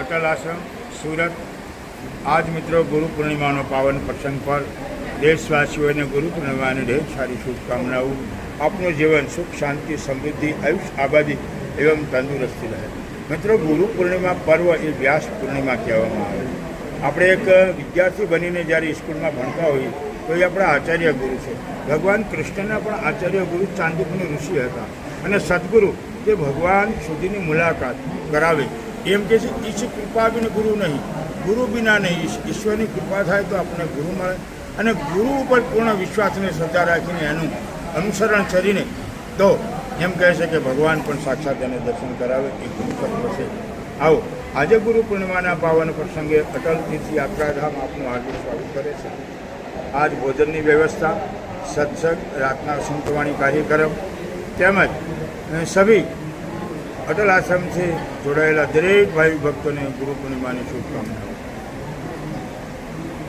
અટલ આશ્રમ સુરત। આજ મિત્રો ગુરુ પૂર્ણિમાનો પાવન પ્રસંગ પર દેશવાસીઓને ગુરુ પૂર્ણિમાની ઢેર સારી શુભકામનાઓ। આપનું જીવન સુખ શાંતિ સમૃદ્ધિ આયુષ આબાદી એવं તંદુરસ્તી રહે। મિત્રો ગુરુ પૂર્ણિમા પર્વ એ વ્યાસ પૂર્ણિમા કહેવામાં આવે છે। આપણે એક વિદ્યાર્થી બનીને જ્યારે સ્કૂલમાં ભણતા હોઈએ તો એ આપણા આચાર્ય ગુરુ છે। ભગવાન કૃષ્ણના પણ આચાર્ય ગુરુ ચાંદીપની ઋષિ હતા અને સદગુરુ તે ભગવાન સુધીની મુલાકાત કરાવે। એમ કે છે ઈશ કૃપા બિન ગુરુ નહીં, ગુરુ બિના નહીં। ઈશ્વરની કૃપા થાય તો આપણને ગુરુ મળે અને ગુરુ ઉપર પૂર્ણ વિશ્વાસને શ્રદ્ધા રાખીને એનું અનુસરણ કરીને તો એમ કહે છે કે ભગવાન પણ સાક્ષાત એને દર્શન કરાવે એ ગુરુ તત્વ છે। આવો આજે ગુરુ પૂર્ણિમાના પાવન પ્રસંગે અટલ તીર્થ યાત્રાધામ આપનું હાર્દિક સ્વાગત કરે છે। આજ ભોજનની વ્યવસ્થા, સત્સંગ, રાતના સંતવાણી કાર્યક્રમ તેમજ સભી અટલ આશ્રમથી જોડાયેલા દરેક ભાઈ ભક્તોને ગુરુ પૂર્ણિમાની શુભકામનાઓ।